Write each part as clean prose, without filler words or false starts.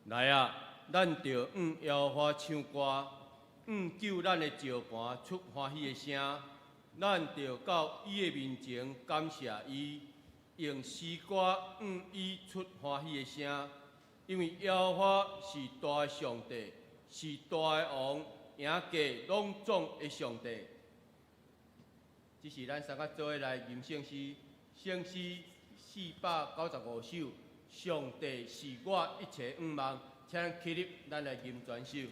来啊，咱着摇花唱歌，救咱的石盘出欢喜的声。咱着到伊的面前感谢伊，用诗歌伊出欢喜的声。因为摇花是大的上帝，是大的王，赢家拢总的上帝。这是咱三个做伙来吟圣诗，圣诗495首。上帝是我一切愿望，请起立，咱来吟全首。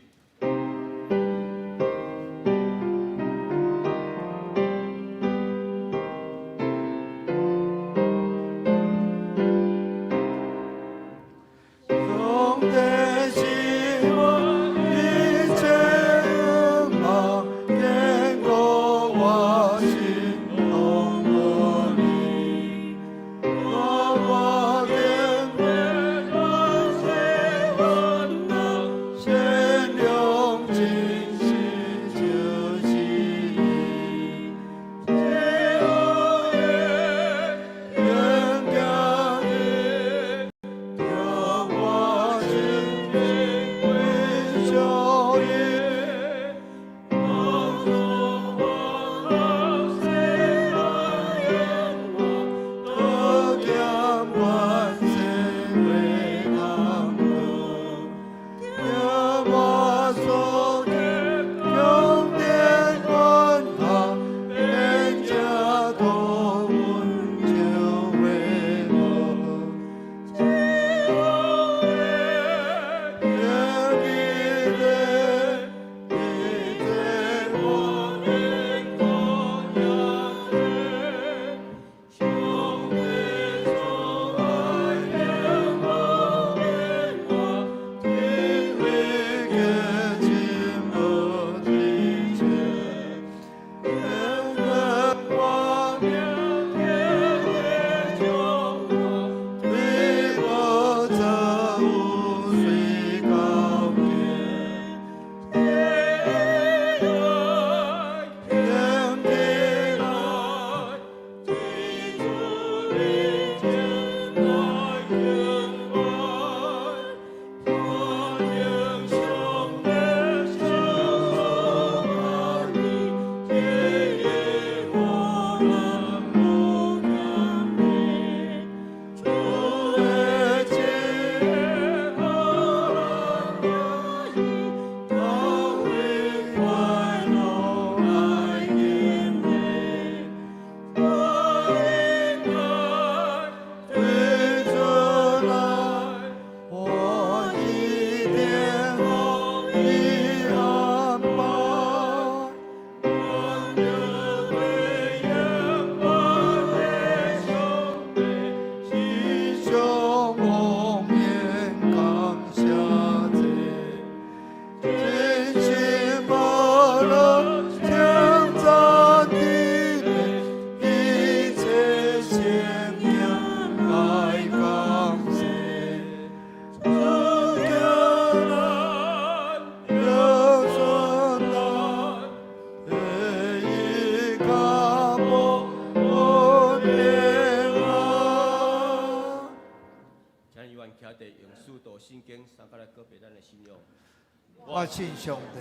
我信上帝，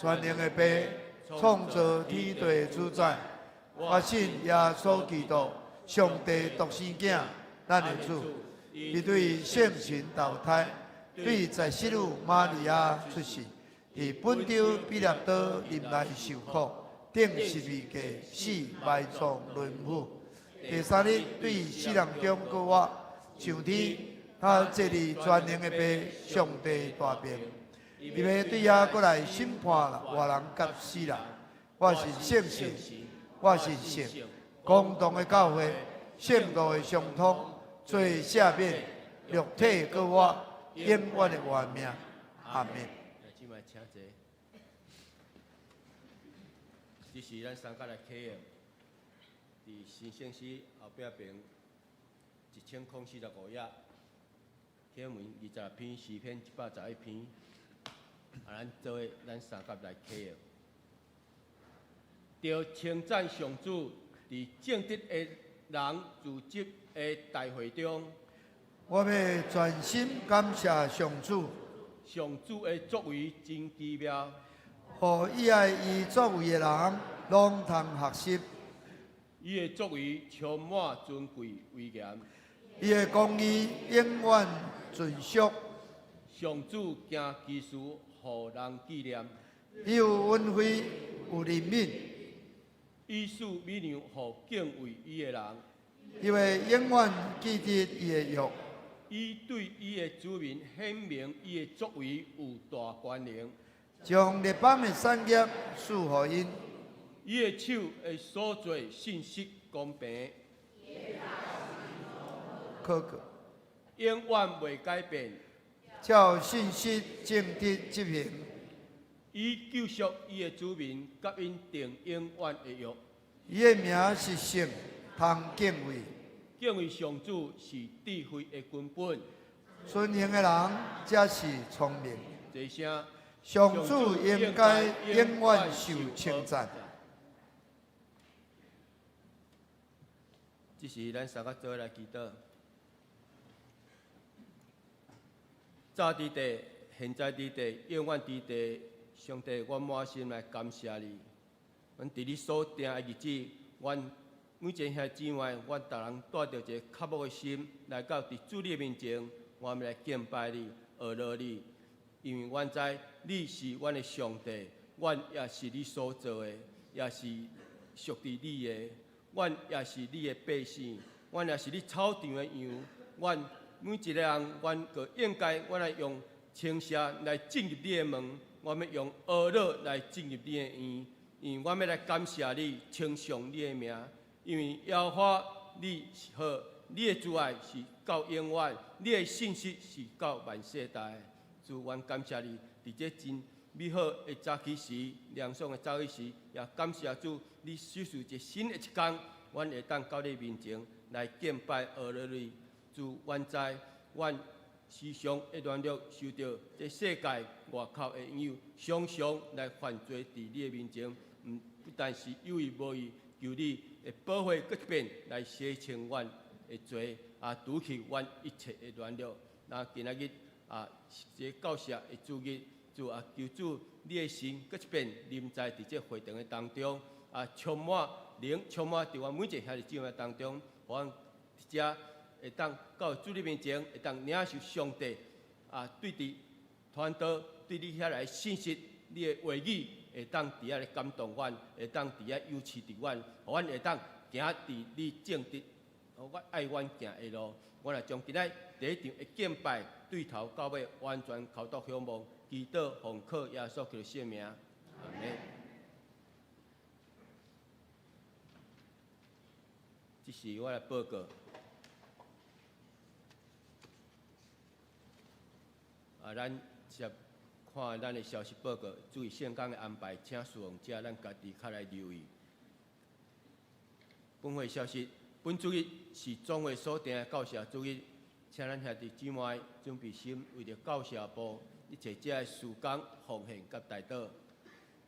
全能的爸，创造天地主宰。我信耶稣基督，上帝独生子，咱的主。伊对圣神投胎，对在世女玛利亚出世，伫本州比勒岛林内受苦，顶十字架死埋葬轮舞。第三日对死人中搁活，上天，他坐伫全能的爸，上帝大名。伊要对遐过来审判活人甲死人。我是圣神，我是圣，公道的教会，圣道的相通，罪赦免，肉体搁活，永远的活命。阿门。即卖请坐。这是咱三甲来启用，伫新圣诗后壁边1045页，启文26篇，诗篇111篇。咱做伙，咱三甲来启用。着称赞上主，伫正直的人自责的大会中，我要全心感谢上主，上主的作为真奇妙，互伊爱伊作为的人拢通学习。伊的作为充满尊贵威严。伊的公义永远存续。上主行其事，互人纪念。伊有恩惠，有怜悯，伊使美娘互敬畏伊的人。伊会永远记得伊的约。伊对伊的子民显明伊的作为有大权能。将列邦的产业赐予因。伊的手会所做信息公平，可可永远袂改变。照信息正直执行。伊救赎伊的子民，甲因定永远的约。伊的名是圣，通敬畏。敬畏上主是智慧的根本。顺行的人才是聪明。这声，上主应该永远受称赞。这是咱三个做来祈祷。早伫地，现在伫地，永远伫地。上帝，我满心来感谢你。阮伫你所定的日子，阮每一个兄姊妹，阮逐人带着一个渴慕的心，来到伫主你的面前，我们来敬拜你、学乐你。因为阮知你是阮的上帝，阮也是你所做的，也是属于你的。阮也是你的百姓，阮也是你草场的羊。阮每一个人，阮个应该，阮来用称谢来进入你的门。我们用学乐来进入你的院，因为我们来感谢你，称颂你的名。因为耶和华你是好，你的慈爱是到永远，你的信息是到万世代。主，阮感谢你，伫这真美好的早起时，凉爽的早起时，也感谢主，你使出一新的一天，阮会当到你面前来敬拜学乐你。主，阮知，阮时常会软弱，受到这世界外口的引诱，常常来犯罪伫你的面前。不但是有意无意，求你会保护各一遍来洗清阮的罪，除去阮一切的软弱。那今仔日这教谢的主日，主求主你的神各一遍临在伫这会堂的当中，充满灵，充满伫阮每一个兄弟姊妹当中，互阮伫遮。会当到主你面前，会当领受上帝对伫传道对你遐来信息，你的话语会当伫遐来感动阮，会当伫遐优持伫阮，互阮会当行伫你正直，我爱阮行的路。我来将今仔第一场的敬拜对头到尾，完全靠到仰望，祈祷奉靠耶稣基督圣名，阿门。这是我来报告。咱接看咱的消息报告，注意圣工的安排，请使用者咱家己较来留意。本会消息，本主日是总会所定的教社主日，请咱兄弟姊妹准备心，为着教社部一切遮的事工奉献甲代祷。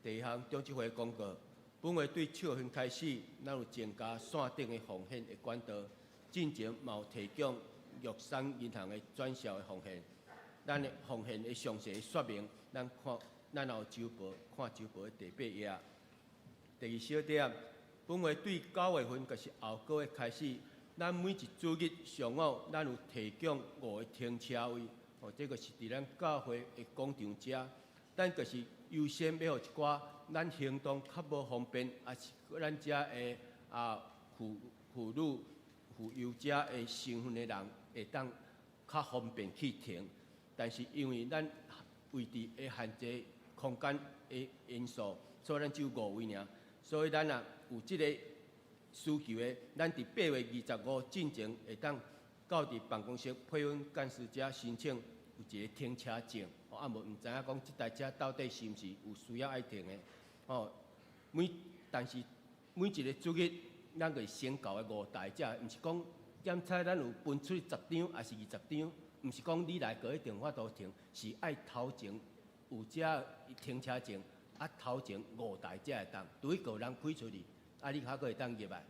第一项中执会公告，本会对7月份开始，咱有增加线顶的奉献的管道，进前嘛有提供玉山银行的转销的奉献。咱的奉献的详细说明，咱也有周报，看周报的第8页。第二小点，本会对9月份，就是后个月开始，咱每一主日上午，咱有提供5个停车位，这个是伫咱教会的广场遮，咱就是优先要互一寡咱行动较无方便，也是咱遮的妇女、妇幼者的身份的人，会当较方便去停。但是因为咱位置的限制、空间的因素，所以咱只有5位尔。所以咱有这个需求的，咱伫8月25进前会当到伫办公室配温干事者申请有一个停车证，无唔知影讲这台车到底是毋是有需要爱停的。但是每一个主日，咱个先搞的5台车，毋是讲检测咱有分出10张还是20张。毋是讲你来个一定法度停，是爱头前有遮停车证，头前5台才会当，对个人开出去，你还佫会当入来。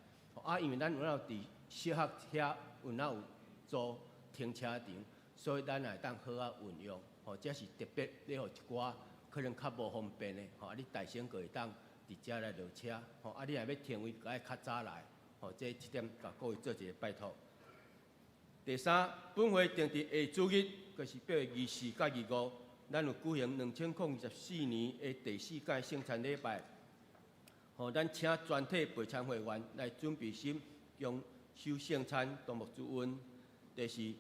因为咱有伫小学遐有租停车场，所以咱也当好啊运用。这是特别咧，互一寡可能较无方便的，你大省个会当伫遮来落车，你若要停位，该较早来，这一点甲各位做一个拜托。第三，本会定伫下主日，就是8月24甲25，咱有举行2024年的第4届圣餐礼拜。咱请全体陪餐会员来准备心，将收圣餐动幕主温。第四，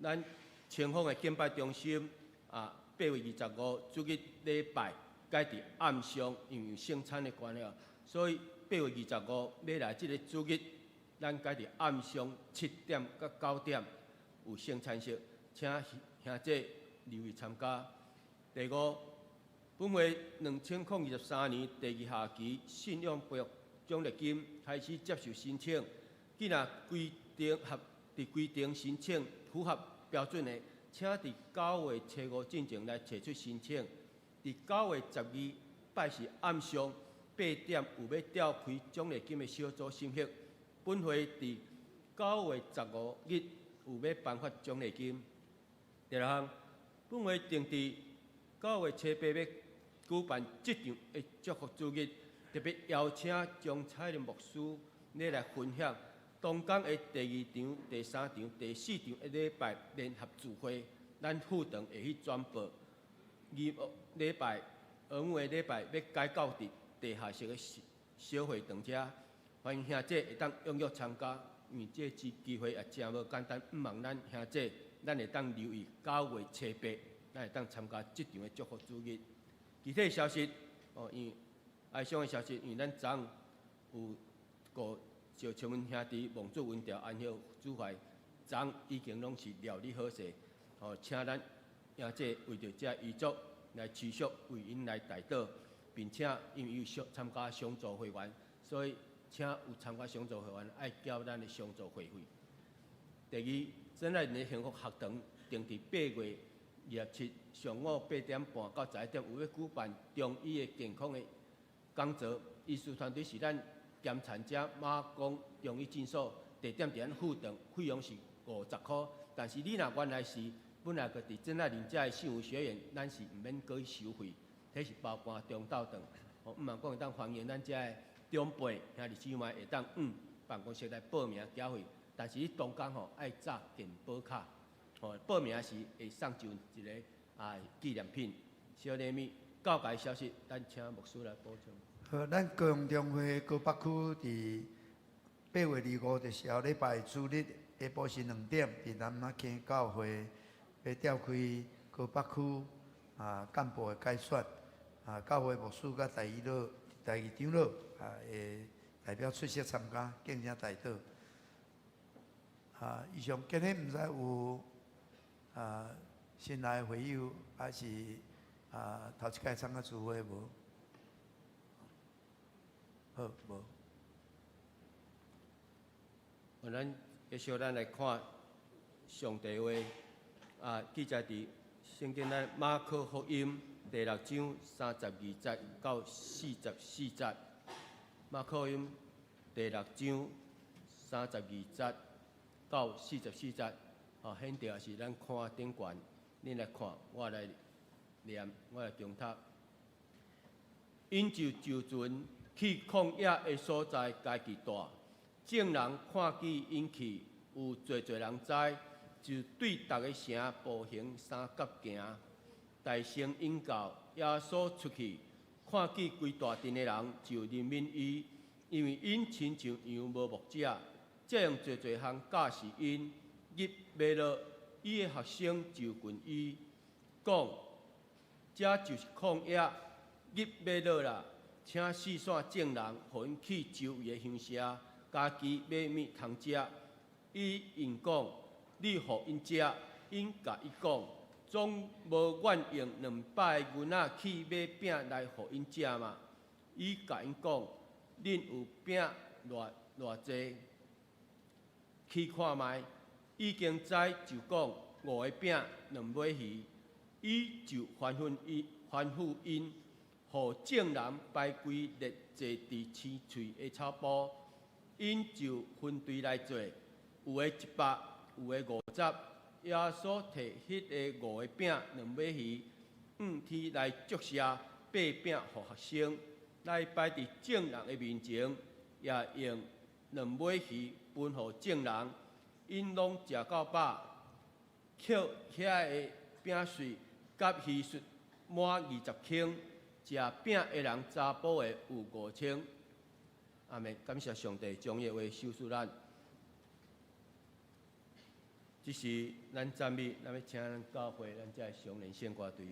咱前方的敬拜中心8月25主日礼拜改伫暗上，因为有圣餐的关系，所以8月25要来这个主日，咱改伫暗上7点到9点有圣餐式，请兄弟留意参加。第五，本会2023年第2学期信用培育奖励金开始接受申请，既然规定申请符合标准的，请伫9月初5进前来提出申请。伫9月12拜是暗上8点有要召开奖励金的小组审核，本会伫9月15日有要颁发奖励金。第六项，本会定伫9月初8要举办这场的祝福主日，特别邀请张彩玲牧师来分享当天的第2场、第3场、第4场的礼拜联合聚会，咱副堂会去宣布。礼拜恩惠礼拜要改到伫地下室的小会堂遮，欢迎兄弟会当踊跃参加，因为这次机会也真无简单，毋望咱兄弟咱会当留意9月初8，咱会当参加这场的祝福主日。具体消息因为哀伤的消息，因为咱昨昏有个赵清文兄弟亡主文调安息主怀，昨昏已经拢是料理好势，请咱兄弟为着这遗嘱来持续为因来代祷，并且因为有参加相助会员，所以请有参加相助会员爱缴咱的相助会费。第二，真爱人的幸福学堂定伫8月27上午8点半到11点，有要举办中医的健康的讲座。医师团队是咱检产者马公中医诊所，地点伫咱副堂，费用是50块。但是你若原来是本来个伫真爱人家的信用学院，咱是毋免搁去收费，迄是包含中昼顿。毋茫讲会当欢迎咱遮的长辈兄弟姊妹会当办公室来报名缴费，但是你当天爱早建保卡。报名时会送一个纪念品、小礼物。告解消息，咱请牧师来补充。好，咱高雄中会高北区伫8月25日是后礼拜主日下晡时2点，伫南马坑教会要召开高北区干部的改选，教会牧师甲第二长老会代表出席参加，竞争代祷。以上今日毋知有新来的会友，还是头一届参加聚会无？好，无。咱继续咱来看上帝话，记载伫圣经咱马可福音第6章32节到44节。马可福音第6章32节到44节，显着是咱看顶悬，恁来看，我来念，我来中读。因就船去旷野的所在，家己住。众人看见因去，有侪人知，就对逐个城步行3角行。大声引教，耶稣出去，看见规大阵的人，就怜悯伊，因为因亲像羊无牧者。这样侪项教示因，入马了，伊的学生就近伊，讲：这就是旷野，入马了啦，请四散众人，互因去周围的乡舍。家己买物通食，伊因讲：你互因食。因甲伊讲：总无愿用2百银仔去买饼来互因食嘛？伊甲因讲：恁有饼偌济？去看卖。已经知就讲5个饼2尾鱼。伊就吩咐因，互众人排规列坐伫青翠的草埔。因就分队来做，有的100，有的50，耶稣摕迄个5个饼、2尾鱼、5天来祝谢8饼互学生，来摆伫众人的面前，也用2尾鱼分互众人，因拢食到饱，捡遐个饼碎甲鱼屑满20斤，食饼的人查甫的有5000。阿门！感谢上帝将伊话收束咱。这是咱赞美，咱要请咱教会咱遮常年献歌队。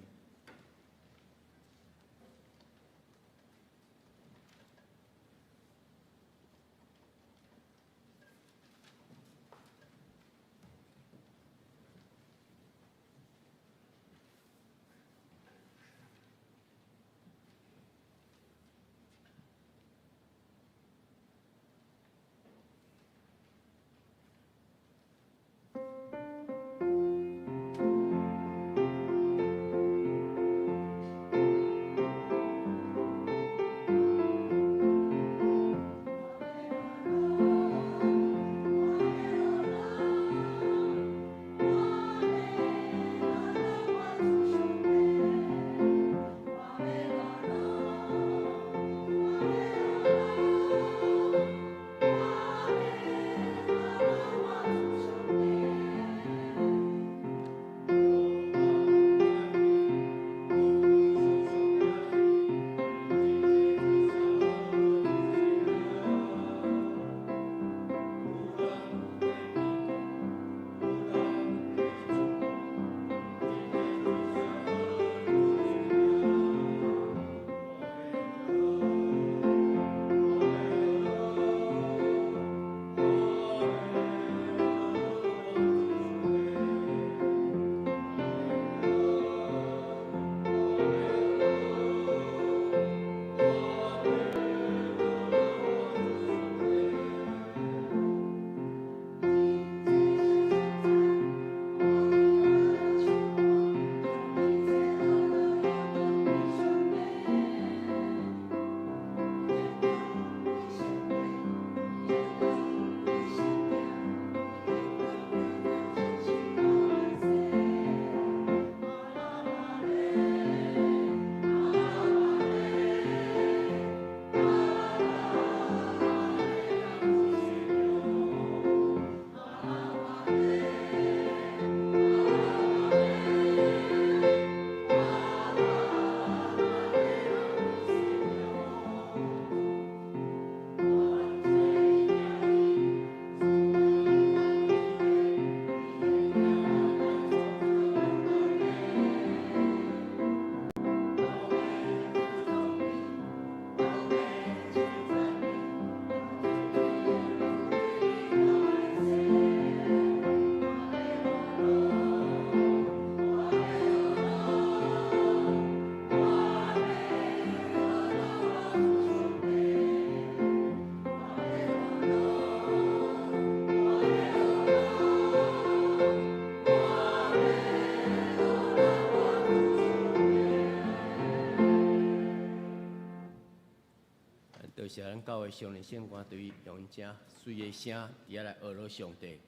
谢咱教会上年献歌队用因正水的声，伫遐来学罗上帝。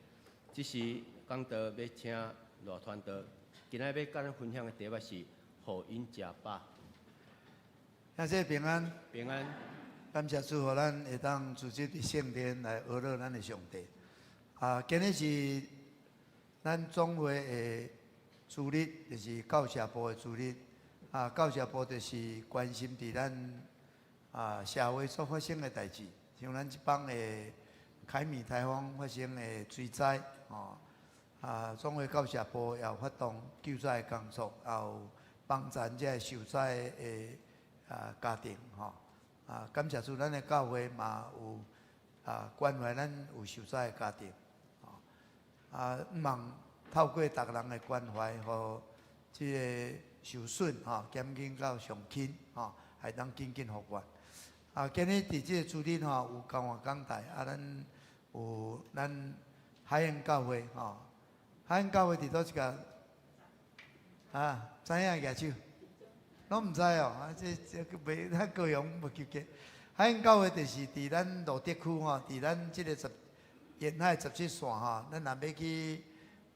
这是讲道要请罗传道，今仔要甲咱分享的题目是“互因食饱”。感谢平安，平安。感谢主，互咱会当组织伫圣殿来学罗咱的上帝。今日是咱总会的主日，就是教社部的主日。教社部就是关心伫咱社会所发生的代志，像咱即帮的凯米台风发生的水灾，总会教社部也有发动救灾工作，也有帮咱这受灾的家庭，感谢主，咱的教会嘛有关怀咱有受灾的家庭，毋望透过逐个人的关怀，互即个受损减轻到上轻，还当紧紧复原。今日伫即个主日有交换讲台，咱有咱海燕教会，海燕教会伫倒一个知影举手？拢毋知哦，这袂咱高雄无记过。海燕教会就是伫咱罗德区伫咱即个沿海17线咱若要去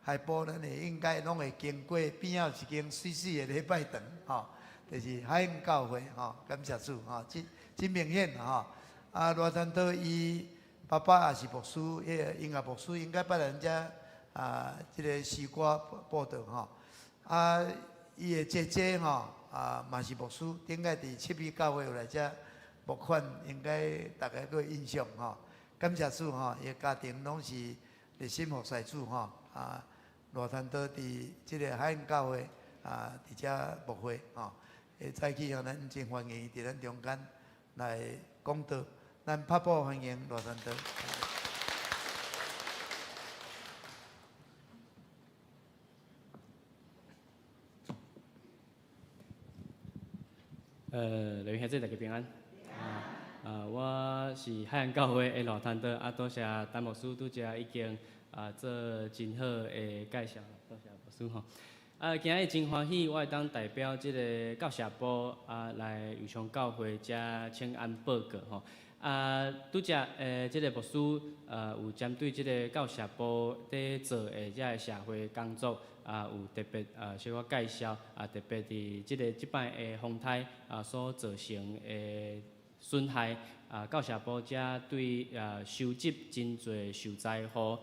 下晡咱会应该拢会经过边仔有一间水水的礼拜堂，吼，就是海恩教会，吼，感谢主，吼，真明显，吼。啊，罗山岛伊爸爸也是牧师，迄个音乐牧师，应该捌人家即个诗歌报道，吼。啊，伊的姐姐，吼，嘛是牧师，顶个伫七美教会有来遮募款，应该大家个印象，吼。感谢主，吼，伊家庭拢是热心服侍主，吼。罗山岛伫即个海恩教会伫遮牧会，吼。会早起，吼，咱真欢迎伊伫咱中间来讲道。咱拍鼓欢迎罗山岛。各位兄弟大家平安。我是海洋教会的罗山岛，多谢陈牧师拄则已经做真好的介绍，多谢牧师吼。今日真欢喜，我会当代表即个教社部来余昌教会遮请安报告吼。拄则即个牧师有针对即个教社部伫做的遮个社会工作有特别小可介绍特别伫即摆的风台所造成的损害教社部遮对收集真侪受灾户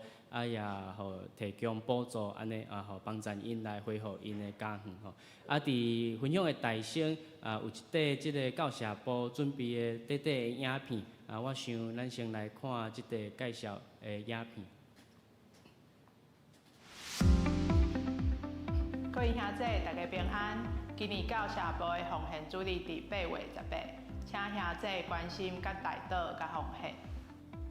也互提供补助，安尼互帮助因来恢复因的家园吼。伫分享的大声有一块即个教社部准备的短的影片我想咱先来看即个介绍的影片。各位兄弟，大家平安。今年教社部的奉献主日伫8月18，请兄弟关心甲带导甲奉献。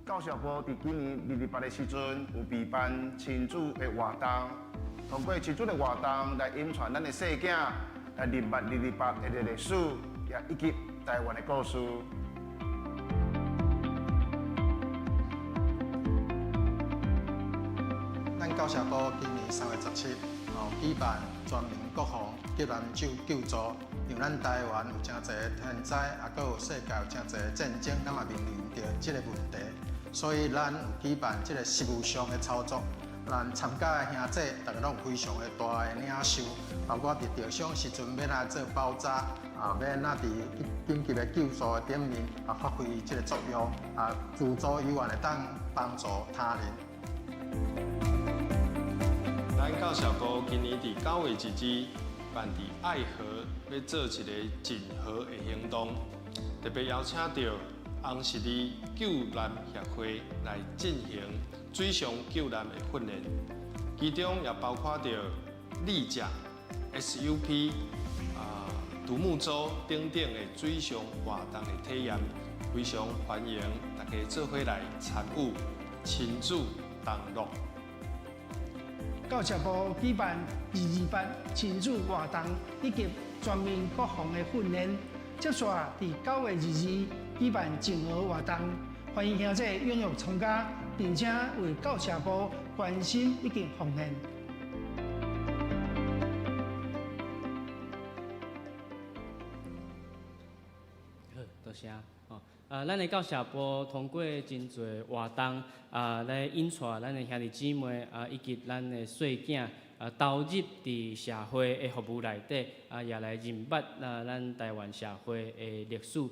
教社部伫今年2、8的时阵有备办亲子的活动，通过亲子的活动来引传咱的细囝来认捌2、8的历史，也以及台湾的故事。咱教社部今年3月17举办全民国防急难救助，让咱台湾有真侪天灾，也佫有世界有真侪战争，咱也面临着即个问题。所以咱有举办即个实务上的操作，咱参加的兄弟，大家拢有非常的大的领受，包括伫着伤时阵要哪做包扎，要哪伫紧急的救助的点面发挥即个作用，自助以外会当帮助他人。咱教社部今年伫9月1日办伫爱河，要做一个净河的行动，特别邀请到红十字救难协会来进行水上救难的训练，其中也包括着立桨、SUP、独木舟等等的水上活动的体验，非常欢迎大家做伙来参与亲子同乐。教社部举办228亲子活动以及全民国防的训练，接续伫9月2日举办净河活动，欢迎兄弟踊跃参加，并且为教社部关心以及奉献。好，多谢。咱的教社部通过真侪活动来引带咱的兄弟姊妹以及咱的细囝投入伫社会的服务内底也来认捌咱台湾社会的历史。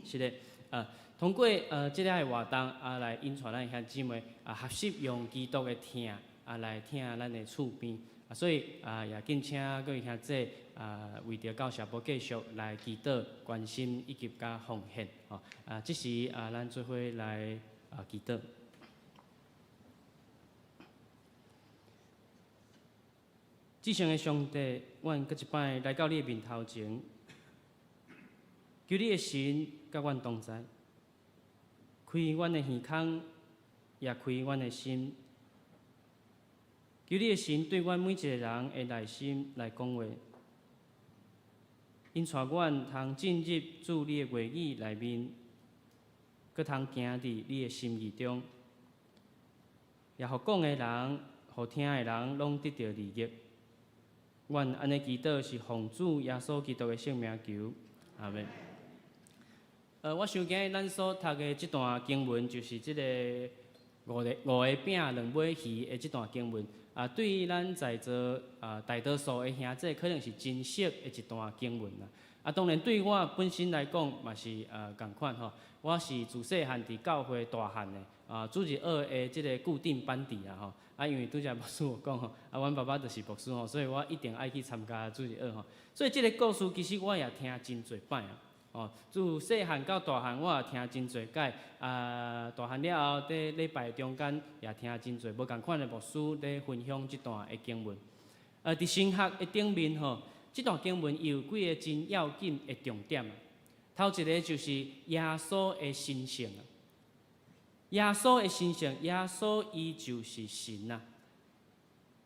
是的，通过即个活动来引带咱的兄弟姊妹学习用基督的听来听咱的厝边。所以也敬请各位兄弟为着教社部继续来祈祷、关心以及甲奉献这时咱做伙来祈祷。至圣的上帝，阮搁一摆来到你的面头前，求你的神甲阮同在，开阮的耳孔，也开阮的心。求你的神对阮每一个人的内心来讲话，因带阮通进入主你的话语内面，搁通行伫你的心意中，也互讲的人、互听的人拢得到利益。阮安尼祈祷是奉主耶稣基督的圣名求，阿门。我想今日咱所读的这段经文，就是这个五个饼两尾鱼的这段经文对于咱在座大多数的兄弟，可能是真熟的一段经文啦。当然对我本身来讲嘛是共款吼，我是自细汉伫教会大汉的主日学的这个固定班底啦吼。因为拄则牧师有讲吼，阮爸爸就是牧师吼，所以我一定爱去参加主日学吼。所以这个故事其实我也听真侪摆自细汉到大汉，我也听真侪届大汉了后，伫礼拜中间也听真侪无共款的牧师咧分享这段的经文。伫神学的顶面吼，这段经文有几个真要紧的重点头一个就是耶稣的神性耶稣的神性，耶稣伊就是神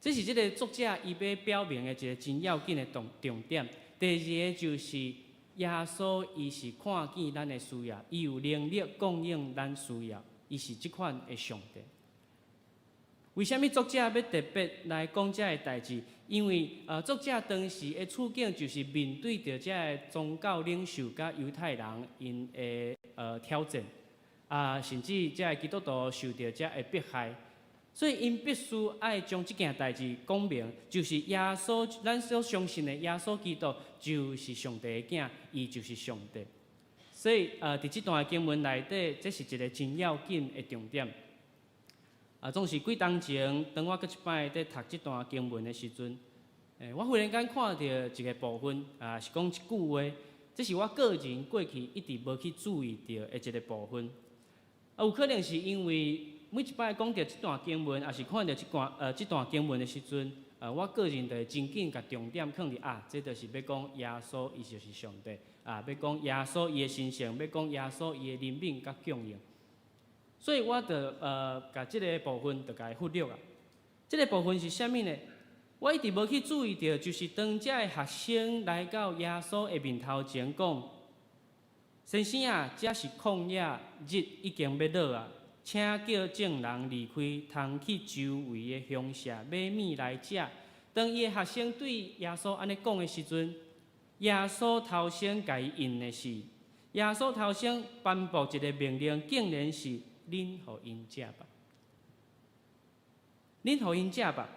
这是这个作者伊要表明的一个真要紧的重点。第二个就是耶稣伊是看见咱的需要，伊有能力供应咱需要，伊是即款的上帝。为什么作者要特别来讲这个代志？因为作者当时的处境就是面对着这个宗教领袖甲犹太人因的挑战甚至这个基督徒受到这个迫害。所以，因必须爱将这件代志讲明，就是耶稣，咱所相信的耶稣基督就是上帝的囝，伊就是上帝。所以，伫这段经文内底，这是一个真要紧的重点。总是几当前，当我搁一摆在读这段经文的时阵，我忽然间看到一个部分，是讲一句话，这是我个人过去一直无去注意到的一个部分。有可能是因为每一摆讲到这段经文，也是看到这段经文的时阵，我个人就真紧甲重点放伫这就是要讲耶稣伊就是上帝要讲耶稣伊的神性，要讲耶稣伊的怜悯甲供应。所以我就甲这个部分就甲忽略这个部分是啥物呢？我一直无去注意到，就是当这个学生来到耶稣的面头前讲，先生这是旷野，日已经要落请叫众人离开，通去周围的乡舍买米来食。当伊的学生对耶稣安尼讲的时阵，耶稣头先甲伊应的是，耶稣头先颁布一个命令，竟然是恁互因食吧，恁互因食吧。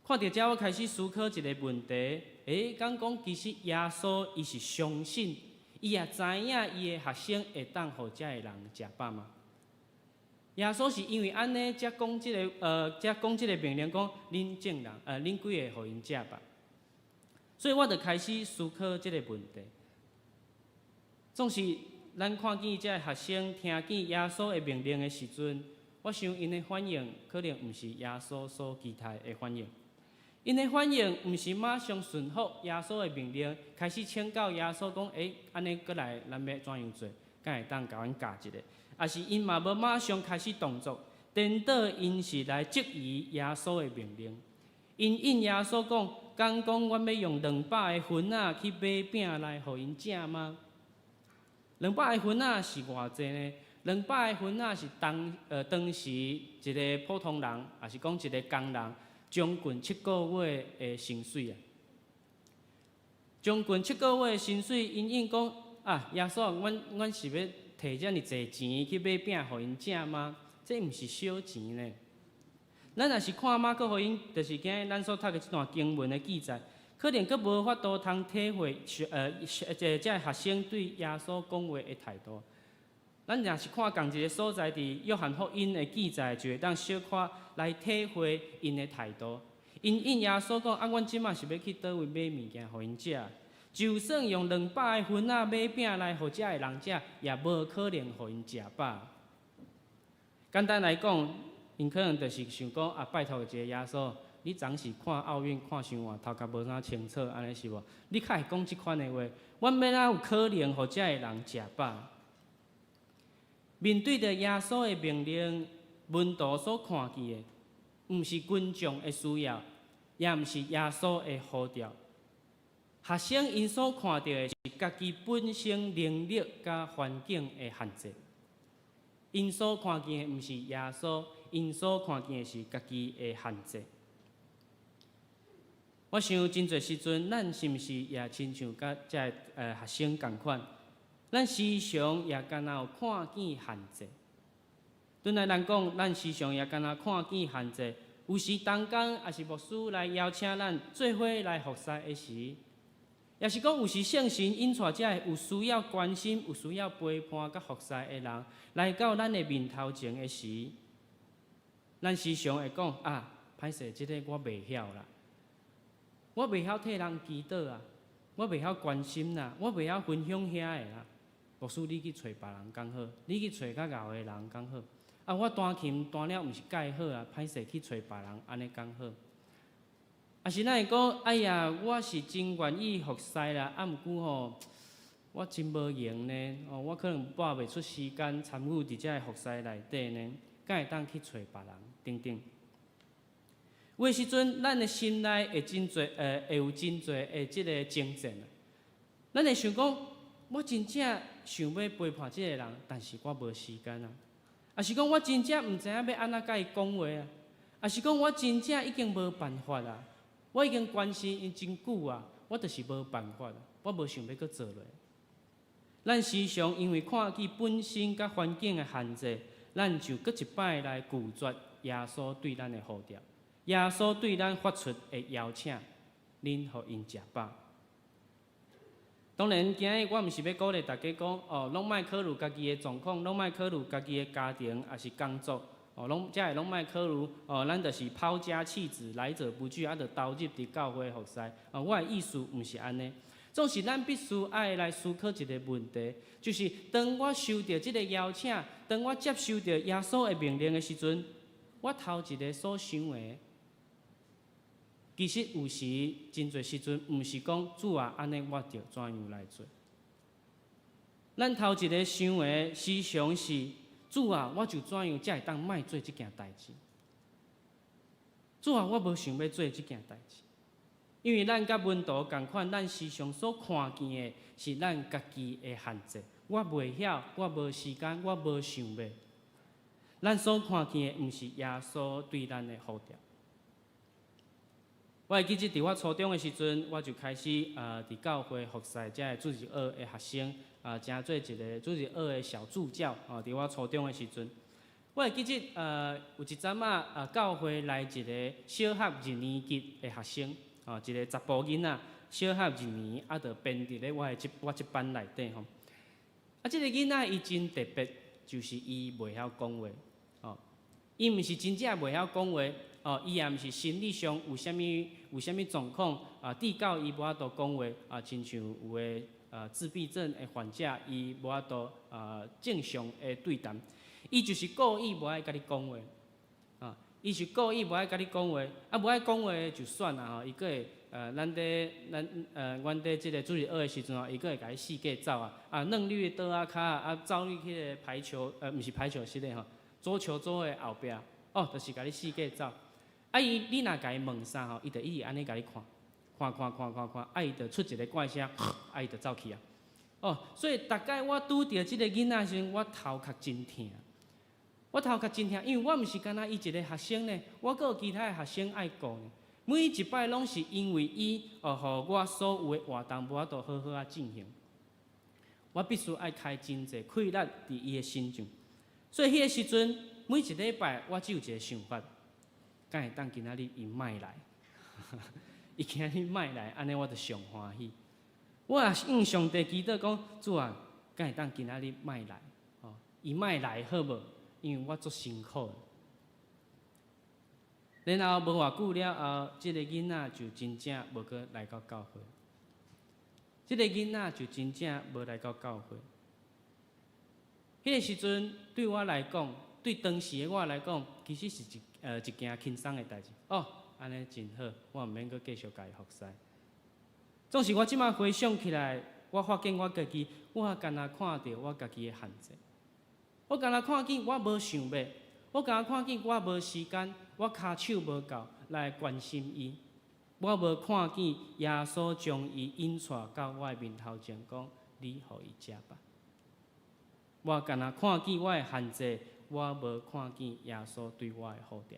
看到这，我开始思考一个问题：讲其实耶稣伊是相信，伊也知影伊的学生会当互遮个人食饱吗？耶稣是因为安尼才讲这个命令，讲恁众人恁几个互因食吧。所以我就开始思考这个问题。总是咱看见这学生听见耶稣的命令的时阵，我想因的反应可能毋是耶稣所期待的反应。因的反应毋是马上顺服耶稣的命令，开始请教耶稣讲：安尼过来，咱要怎样做？敢会当甲阮教一个？也是因嘛无马上开始动作，颠倒因是来质疑耶稣的命令。因应耶稣讲，讲阮要用200个分去买饼来互因食吗？200个分是偌济呢？200个分是当时一个普通人，也是讲一个工人，将近7个月的薪水将近7个月的薪水，因应讲耶稣，阮是要摕遮尔济钱去买饼互因食吗？这毋是小钱呢。咱若是看马可福音，就是今日咱所读的这段经文的记载，可能佫无法度通体会这学生对耶稣讲话的态度。咱若是看同一个所在伫约翰福音的记载，就会当小可来体会因的态度。因应耶稣讲，阮即马是要去倒位买物件互因食。就算用200个分买饼来互遮个人食，也无可能互因食饱。简单来讲，因可能就是想讲拜托一个耶稣，你总是看奥运看伤晏，头壳无啥清楚，安尼是无？你较会讲即款的话，阮要哪有可能互遮个人食饱？面对着耶稣的命令，门徒所看见的，毋是群众的需要，也毋是耶稣的呼召。学生因所看到的是家己本身能力甲环境的限制，因所看见的毋是耶稣，因所看见的是家己的限制。我想真侪时阵，咱是毋是也亲像甲这学生共款？咱时常也敢若有看见限制，转来人讲，咱时常也敢若看见限制，有时当工也是牧师来邀请咱做伙来服侍的时，也是讲有时圣神引带这有需要关心、有需要陪伴甲服侍的人，来到咱的面头前的时，咱时常会讲啊，歹势，即个我袂晓啦，我袂晓替人祈祷啊，我袂晓关心啦，我袂晓分享遐个啦。牧师，你去找别人讲好，你去找较敖的人讲好。啊，我弹琴弹了，毋是介好啊，歹势去找别人安尼讲好。啊是咱会讲，哎呀，我是真愿意服侍啦，啊，毋过吼，我真无闲呢，哦，我可能拨袂出时间参与伫遮个服侍内底呢，敢会当去找别人等等。有诶时阵，咱诶心内会真侪，会有真侪诶即个征战啊。咱会想讲，我真正想要陪伴即个人，但是我无时间啊。啊是讲我真正毋知影要安怎甲伊讲话啊，啊是讲我真正已经无办法啊，我已经关心伊真久啊，我就是无办法啊，我无想要搁做落。咱时常因为看见本身甲环境的限制，咱就搁一摆来拒绝耶稣对咱的呼召，耶稣对咱发出的邀请，恁互因食饱。当然，今日我毋是要鼓励大家讲，哦，拢莫考虑家己的状况，拢莫考虑家己的家庭，也是工作，哦，拢莫考虑，哦，咱就是抛家弃子，来者不拒，啊，着投入伫教会服侍。哦，我的意思毋是安尼，总是咱必须爱来思考一个问题，就是当我收到即个邀请，当我接受到耶稣的命令的时阵，我头一个所想的。其实有时真侪时阵，毋是讲主啊，安尼我着怎样来做？咱头一个想的时常是主啊，我就怎样才会当莫做即件代志？主啊，我无想要做即件代志，因为咱甲文道共款，咱时常所看见的是咱家己的限制。我袂晓，我无时间，我无想要。咱所看见的，毋是耶稣对咱的呼召。我会记得伫我初中的时阵，我就开始伫教会服侍遮个主日学的学生，成做一个主日学的小助教。伫我初中的时阵，我会记得有一阵仔教会来一个小学二年级的学生，一个查甫囡仔，小学2年，着编伫咧我即班内底吼。即个囡仔伊真特别，就是伊袂晓讲话，伊毋是真正袂晓讲话。伊也毋是心理上有啥物状况致到伊无法度讲话亲像有诶自闭症诶患者，伊无法度正常诶对谈，伊就是故意无爱甲你讲话，伊是故意无爱甲你讲话，无爱讲话就算啦伊佫会阮伫即个主日学诶时阵伊佫会甲你四界走弄你诶桌仔骹走你去个排球毋是排球室咧桌球桌诶后壁，就是甲你四界走。你若甲伊问啥伊就一直安尼甲你看，伊就出一个怪声，伊就走去啊。所以大概我拄着即个囡仔时，我头壳真疼。因为我毋是干那伊一个学生呢，我阁有其他的学生爱顾呢。每一摆拢是因为伊互我所有的活动无法度好好进行，我必须爱开真济气力伫伊的身上。所以迄个时阵，每一礼拜我只有一个想法。敢会当今仔日伊莫来，伊今仔日莫来，安尼我就上欢喜。我也向上帝祈祷讲，主啊，敢会当今仔日莫来，伊莫来好无？因为我足辛苦。然后无偌久了后，即个囡仔就真正无搁来到教会。即个囡仔就真正无来到教会。迄个时阵对我来讲，对当时的我来讲，其实是一件轻松的代志。安尼真好，我毋免阁继续家己服侍。总是我即摆回想起来，我发现我家己，我干那看到我家己的限制，我干那看见我无想要，我干那看见我无时间，我骹手无够来关心伊，我无看见耶稣将伊引带到我的面头前，讲你互伊食吧。我干那看见我的限制。我无看见耶稣对我的呼召。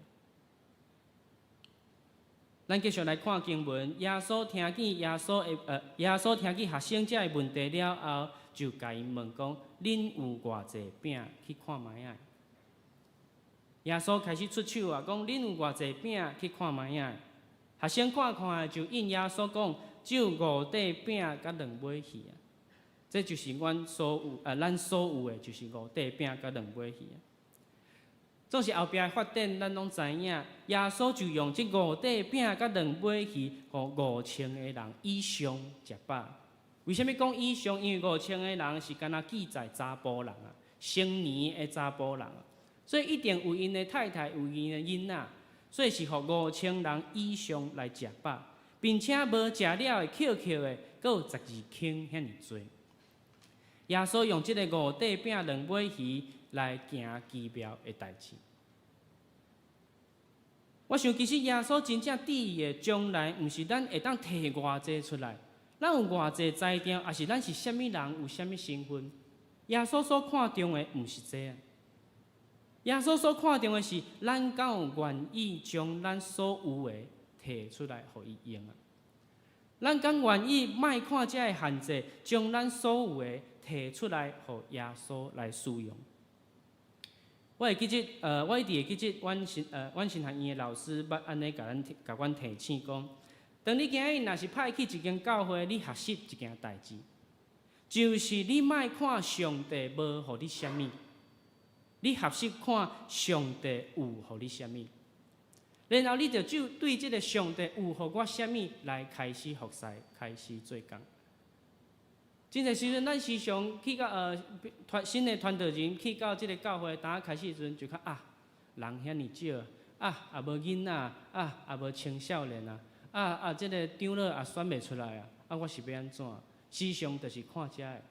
咱继续来看经文，耶稣听见学生这个问题了后，就甲因问讲：恁有偌济饼？去看卖啊！耶稣开始出手啊，讲恁有偌济饼去看卖影。学生看看就应耶稣讲，只有5块饼甲2尾鱼啊。这就是咱所有的，就是5块饼甲2尾鱼啊。总是后壁发展，咱拢知影，耶稣就用这5块饼甲2尾鱼，互5000个人以上食饱。为什么讲以上？因为5000个人是敢若记载查甫人啊，成年的查甫人啊，所以一定有因的太太，有因的囡仔，所以是互5000人以上来食饱，并且无食了的扣的，阁有12斤遐尼多。耶稣用这个5块饼2尾鱼来行奇妙的代志。我想，其实耶稣真正旨意的将来，毋是咱会当摕偌济出来，咱有偌济才调，也是咱是啥物人，有啥物身份。耶稣所看重的毋是这啊，耶稣所看重的是咱敢有愿意将咱所有的摕出来，互伊用啊。咱敢愿意莫看这个限制，将咱所有的摕出来，互耶稣来使用。我会记得，我一直会记得，阮神学院的老师捌安尼甲阮提醒讲，当你今日若是派去一间教会，你学习一件代志，就是你莫看上帝无互你啥物，你学习看上帝有互你啥物，然后你就对这个上帝有互我啥物来开始服侍，开始做工。真侪时阵，咱时常去到新的传道人去到即个教会，当开始时阵就看人遐尼少也无囡仔也无青少年即个长老也选袂出来我是要安怎？时常就是看遮个。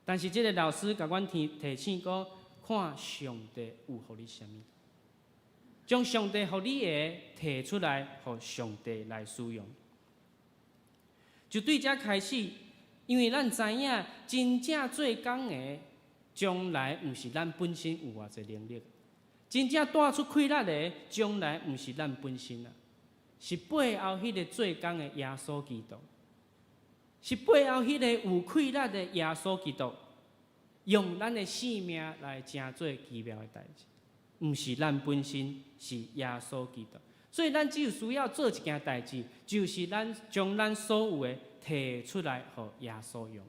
但是即个老师甲阮提醒讲，看上帝有互你啥物，将上帝互你的摕出来，互上帝来使用。就对遮开始。因为咱知影，真正做工的，将来毋是咱本身有偌济能力；真正带出快乐的，将来毋是咱本身是背后迄个做工的耶稣基督，是背后迄个有快乐的耶稣基督，用咱的性命来成做奇妙的代志，毋是咱本身，是耶稣基督。所以咱只有需要做一件代志，就是咱将咱所有的摕出来，互耶稣用。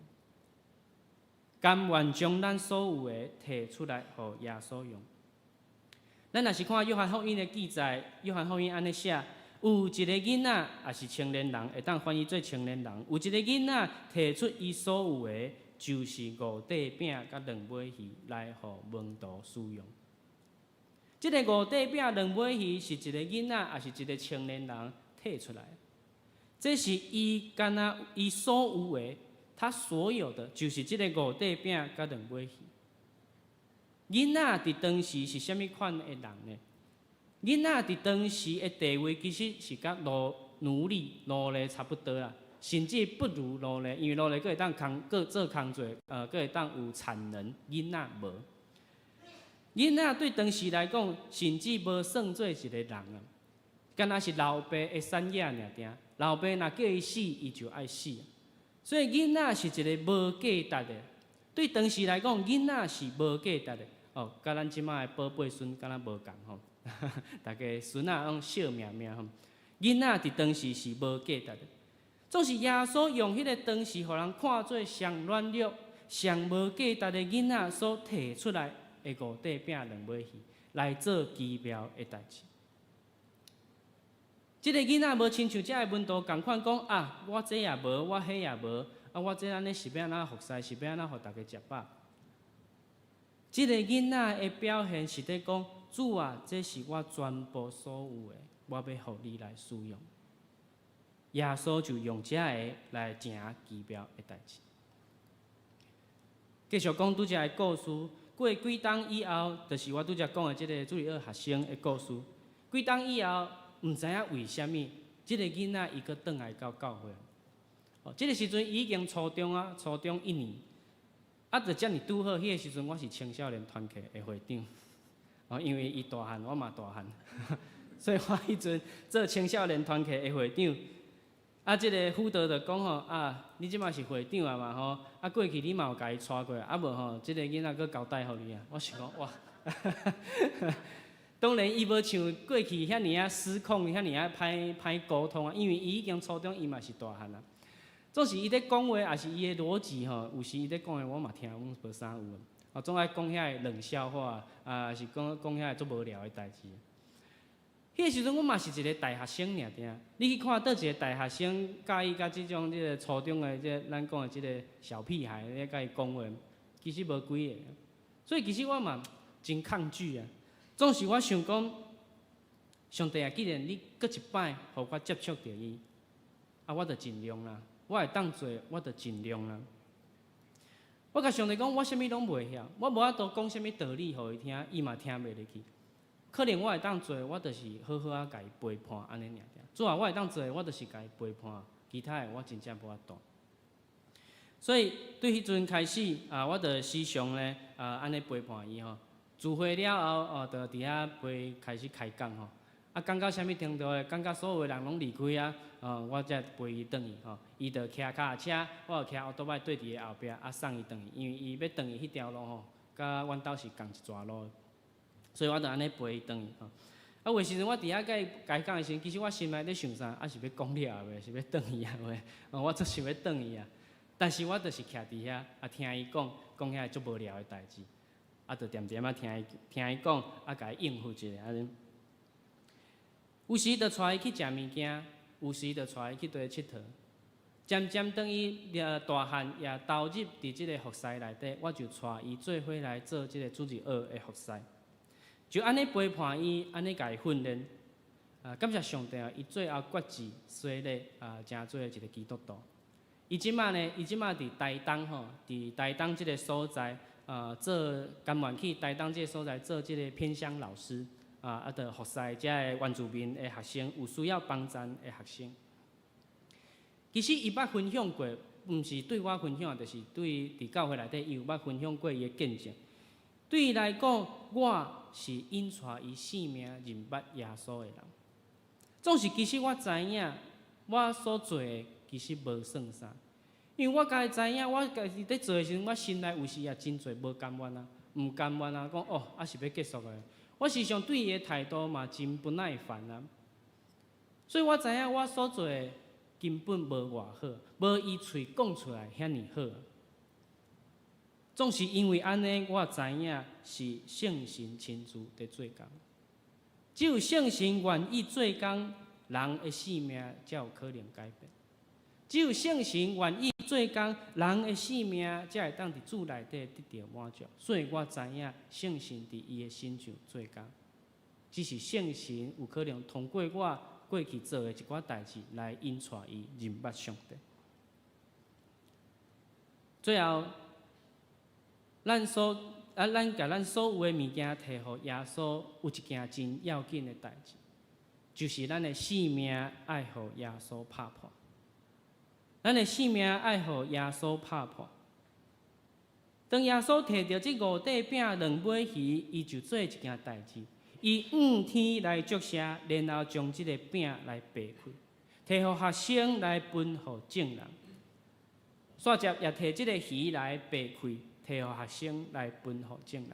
甘愿将咱所有的摕出来，互耶稣用。咱若是看约翰福音的记载，约翰福音安尼写：有一个囡仔，也是青年人，会当翻译做青年人。有一个囡仔摕出伊所有的，就是5块饼甲2尾鱼，来互门徒使用。这个5块饼2尾鱼是一个囡仔，也是一个青年人摕出来。这是伊干那伊所有的，他所有的就是这个5块饼甲2尾鱼。囡仔伫当时是啥物款的人呢？囡仔伫当时的地位其实是甲奴隶差不多啦，甚至不如奴隶，因为奴隶佫会当佫做工作，佫会当有产能，囡仔无。囡仔对当时来讲，甚至无算做一个人啊，敢若是老爸的产业尔定。老爸若叫伊死，伊就爱死。所以囡仔是一个无价值的，对当时来讲，囡仔是无价值的。甲咱即摆的宝贝孙敢若无共吼，大家孙仔拢惜命命吼。囡仔伫当时是无价值的，总是耶稣用迄个当时，互人看做上软弱、上无价值的囡仔所摕出来的5块饼2尾鱼，来做奇妙的代志。即个囡仔无亲像遮个门徒共款讲我这也无，我迄也无，我这安尼是要安怎服侍，是要安怎互大家食饱。即个囡仔的表现是在讲，主啊，这是我全部所有的，我要互你来使用。耶稣就用遮个来成奇妙的代志。继续讲拄则个故事，过几冬以后，就是我拄则讲的即个主日学学生的故事。几冬以后，毋知影为虾米，即个囡仔伊佫转来到教会。即个时阵已经初中初中1年，就遮尔拄好。迄个时阵我是青少年团契的会长，因为伊大汉，我嘛大汉，所以我迄阵做青少年团契的会长。即个辅导就讲你即摆是会长嘛过去你嘛有甲伊带过，无即个囡仔佫交代互你我想讲哇，当然，伊无像过去遐尔啊失控，遐尔啊歹沟通啊，因为伊已经初中，伊嘛是大汉啊。总是伊咧讲话，也是伊的逻辑吼，有时伊咧讲话，我嘛听无啥有啊。哦，总爱讲遐冷笑话啊，是讲遐足无聊的代志。迄个时阵，我嘛是一个大学生尔定。你去看倒一个大学生，介意甲即种个初中的咱讲的即个小屁孩咧，甲伊讲话，其实无几个。所以其实我嘛真抗拒啊。总是我想讲，上帝啊，既然你搁一摆，互我接触到伊，啊，我着尽量啦。我会当做，我着尽量啦。我甲上帝讲，我啥物拢袂晓，我无法度讲啥物道理互伊听，伊嘛听袂入去。可能我会当做，我就是好好啊，甲伊陪伴安尼尔尔。最后我会当做，我就是甲伊陪伴，其他的我真正无法度。所以对迄阵开始啊，我着时常咧安尼陪伴伊吼。聚会了后，就伫遐陪开始开讲吼。啊，讲到啥物程度诶？讲到所有诶人拢离开啊，我才陪伊转去吼。伊着骑脚踏车，我着骑奥多摆对伫伊后壁，送伊转去，因为伊要转去迄条路吼，甲阮兜是共一逝路，所以我着安尼陪伊转去吼。啊，有时阵我伫遐甲伊讲诶时阵，其实我心内咧想啥，是要讲了后是要转去啊话，我足想要转去啊。但是我着是徛伫遐，听伊讲遐足无聊诶代志，着点点听伊讲，甲伊应付一下安尼。有时就带伊去食物件，有时就带伊去佗佚佗。渐渐当伊大汉也投入伫即个服侍内底，我就带伊做伙来做即个主日学的服侍。就安尼陪伴伊，安尼甲伊训练。感谢上帝啊！伊最后决志洗礼成做一个基督徒。伊即马伫台东吼，伫台东即个所在做甘愿去台东即个所在做即个偏乡老师。着服侍遮个原住民的学生，有需要帮助的学生。其实伊捌分享过，毋是对我分享，就是对伫教会内底，伊有捌分享过伊的见证。对伊来讲，我是引带伊性命认捌耶稣的人。总是其实我知影，我所做的其实无算啥，因为我家己知影，我家己咧做的时阵，我心内有时也真侪无甘愿啊，毋甘愿啊，讲是要结束的。我时常对伊的态度嘛真不耐烦啊，所以我知影我所做的根本无偌好，无伊喙讲出来遐尔好。总是因为安尼，我知影是圣神亲自伫做工。只有圣神愿意做工，人的性命才有可能改变。只有圣神愿意做工，人的性命才会当伫主内底得到满足。所以我知影圣神伫伊的身上做工，只是圣神有可能通过我过去做的一寡代志来引带伊认捌上帝。最后，咱甲咱所有的物件摕互耶稣，有一件真要紧的代志，就是咱的性命爱互耶稣拍破。咱的性命爱互耶稣拍破。当耶稣摕到这五块饼、两尾鱼，伊就做一件代志，伊天来祝谢，然后将这个饼来掰开，摕互学生来分互众人。煞接也摕这个鱼来掰开，摕互学生来分互众人。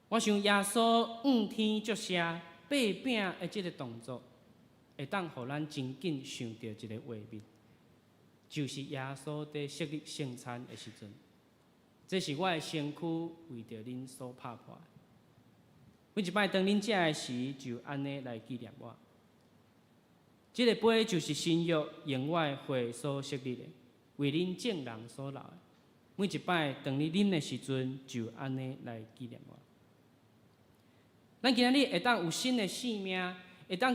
我想耶稣天祝谢掰饼的这个动作，会当互咱真紧想到一个画面，就是耶稣在设立圣餐的时阵，这是我的身躯为着恁所拍破的。每一摆当恁食的时，就安尼来纪念我。这个杯就是新约用我的血所设立的，为恁众人所留的。每一摆当你啉的时阵，就安尼来纪念我。咱今仔日会当有新的性命。会当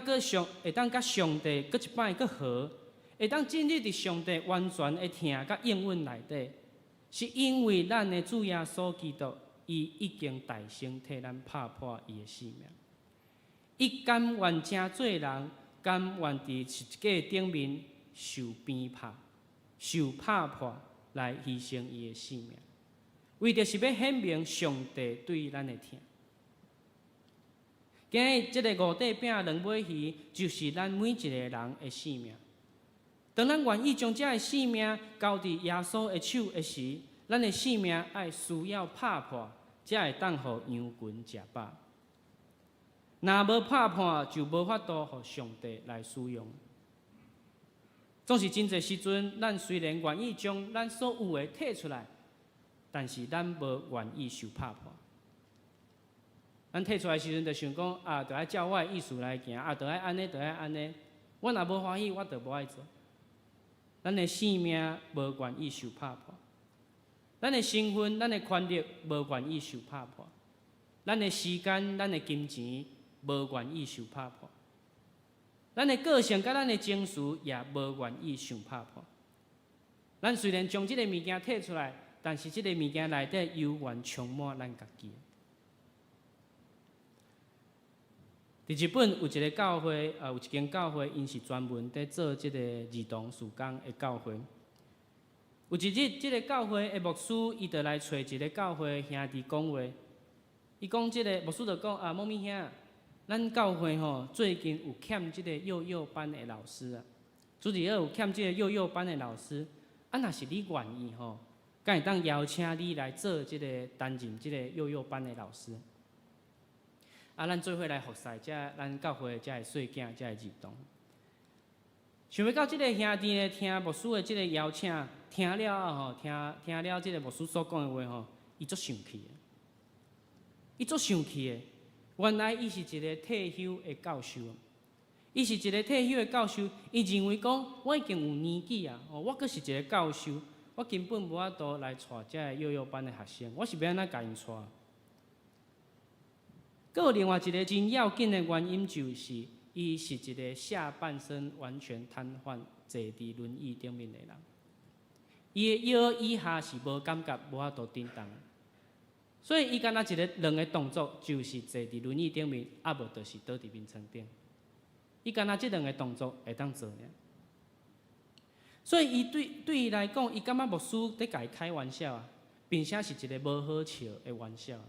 甲上帝搁一摆搁和，会当进入伫上帝完全的听甲应允内底，是因为咱的主耶稣基督，伊已经大声替咱拍破伊的性命，伊甘愿正做人，甘愿伫十字架顶面受鞭拍、受拍破来牺牲伊的性命，为着是要显明上帝对咱的疼。今日这个五块饼、两尾鱼，就是咱每一个人的性命。当咱愿意将这个性命交伫耶稣的手的时，咱的性命爱需要拍破，才会当互羊群食饱。若无拍破，就无法度互上帝来使用。总是真侪时阵，咱虽然愿意将咱所有的摕出来，但是咱无愿意受拍破。咱摕出来时阵，就想讲啊，着爱照我的意思来行，啊，着爱安尼，着爱安尼。我若无欢喜，我着无爱做。咱的性命无愿意受拍破，咱的身份、咱的权力无愿意受拍破，咱的时间、咱的金钱无愿意受拍破，咱的个性甲咱的情绪也无愿意受拍破。咱虽然将即个物件摕出来，但是即个物件内底犹原充满咱家己。伫日本有一个教会，有一间教会，因是专门在做即个儿童事工的教会。有一日，即个教会的牧师，伊就来找一个教会兄弟讲话。伊讲，即个牧师就讲啊，某咪兄，咱教会吼最近有欠即个幼幼班的老师啊，主持人有欠即个幼幼班的老师。啊，若是你愿意吼，敢会当邀请你来做即个担任即个幼幼班的老师？啊，咱做伙来服侍，才咱教会才会细囝，才会儿童。想要到即个兄弟呢，听牧师的即个邀请，听了吼，听了即个牧师所讲的话吼，伊足生气的。伊足生气的，原来伊是一个退休的教授，伊是一个退休的教授，伊认为讲我已经有年纪啊，我阁是一个教授，我根本无法度来带即个幼幼班的学生，我是要安怎甲因带？阁有另外一个真要紧的原因，就是伊是一个下半身完全瘫痪、坐伫轮椅顶面的人。伊的腰以下是无感觉、无法度震动，所以伊干那两个动作，就是坐伫轮椅顶面，啊无就是倒伫眠床顶。伊干那两个动作会当做呢。所以伊对伊来讲，伊感觉牧师在甲伊开玩笑啊，并且是一个无好笑的玩笑。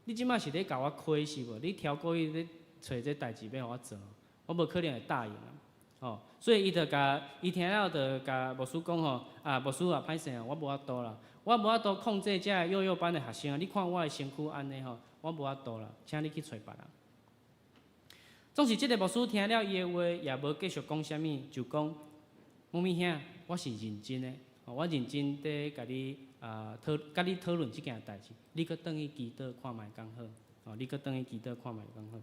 你即摆是咧甲我亏是无？你挑故意咧找这代志要互我做，我无可能会答应啊！哦，所以伊就伊听了就甲牧师讲吼，啊牧师啊，歹势啊，我无法度啦，我无法度控制这幼幼班的学生，你看我的身躯安尼吼，我无法度啦，请你去找别人。总是即个牧师听了伊的话，也无继续讲啥物，就讲，某咪兄，我是认真的，我认真在甲你甲你讨论即件代志，你搁转去祈祷看卖刚好，你搁转去祈祷看卖刚好。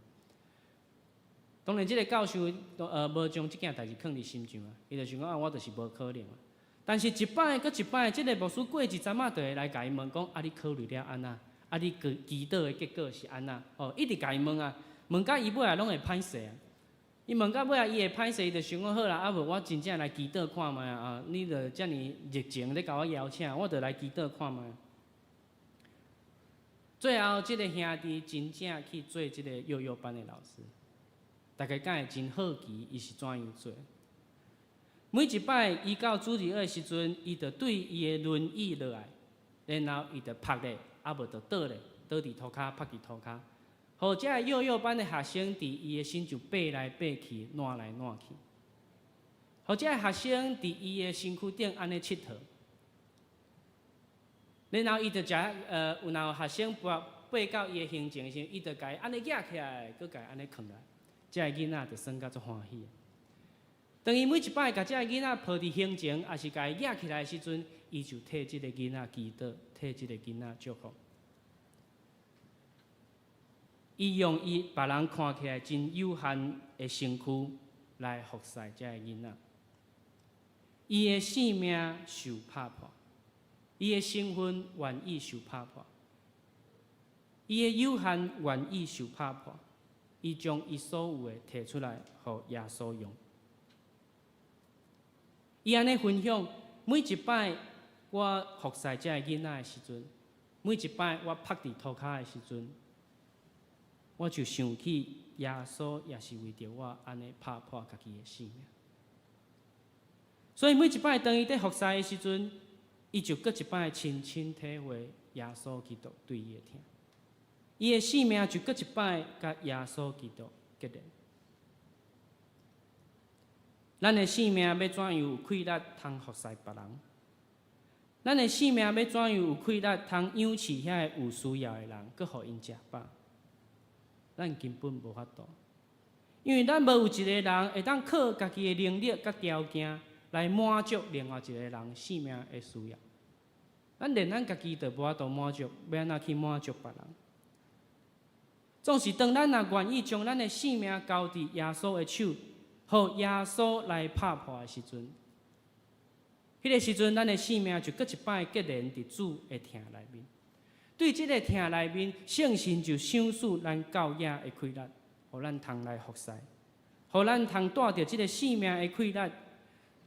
当然，即个教授无将即件代志放伫心上啊，伊就想讲啊，我就是无可能啊。但是一摆搁一摆，即个牧师过一阵仔，就会来甲伊问讲，啊，你考虑了安那？啊，你祈祷的结果是安那？哦，一直甲伊问啊，问到伊尾仔拢会歹势啊。伊问到尾仔，伊会歹势，伊就想讲好啦，啊无我真正来祈祷看卖啊！你着遮尔热情咧甲我邀请，我着来祈祷看卖。最后，即个兄弟真正去做即个幼幼班的老师，大家敢会真好奇，伊是怎样做？每一摆伊到主日学的时阵，伊着对伊的轮椅落来，然后伊着拍咧，啊无着倒咧，倒伫涂骹，拍伫涂骹。互遮幼幼班的学生伫伊的身上爬来爬去，挪来挪去。互遮学生伫伊的身躯顶安尼佚佗。然后伊就有若学生爬到伊的行程的时候，伊就甲伊安尼举起来，佮甲伊安尼放来，遮个囡仔就算甲足欢喜。当伊每一摆甲遮个囡仔抱伫行程，也是甲伊举起来的时阵，伊就替即个囡仔祈祷，替即个囡仔祝福。伊用伊别人看起来真有限的身躯来服侍遮个囡仔，伊的性命受拍破，伊的身份愿意受拍破，伊的有限愿意受拍破，伊将伊所有的摕出来，互耶稣用。伊安尼分享，每一摆我服侍遮个囡仔的时阵，每一摆我拍伫涂骹的时阵。我就想起耶稣也是为着我安尼拍破家己的性命，所以每一摆当伊在服侍的时阵，伊就搁一摆亲身体会耶稣基督对伊的疼，伊的性命就搁一摆甲耶稣基督结连。咱的性命要怎样有气力通服侍别人？咱的性命要怎样有气力，通养饲遐个有需要的人，佮互因食饱？咱根本无法度，因为咱无有一个人会当靠家己的能力佮条件来满足另外一个人性命的需要。咱连咱家己都无法度满足，要安怎去满足别人？总是当咱若愿意将咱的性命交伫耶稣的手，互耶稣来拍破的时阵，迄个时阵，咱的性命就搁一摆结连伫主的疼内面。对即个疼内面，圣神就赏赐咱教野的气力，互咱通来服侍，互咱通带着即个性命的气力，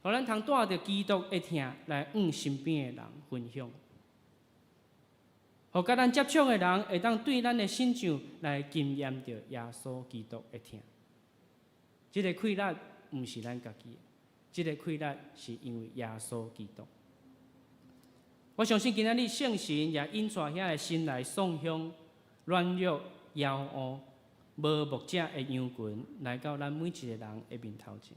互咱通带着基督的疼来向身边的人分享。互甲咱接触的人会当对咱的信上来经验着耶稣基督的疼。即个气力毋是咱家己的，即个气力是因为耶稣基督。我相信今仔日圣神也引带遐个心来送向软弱、枵恶、无牧者的羊群，来到咱每一个人的面头前。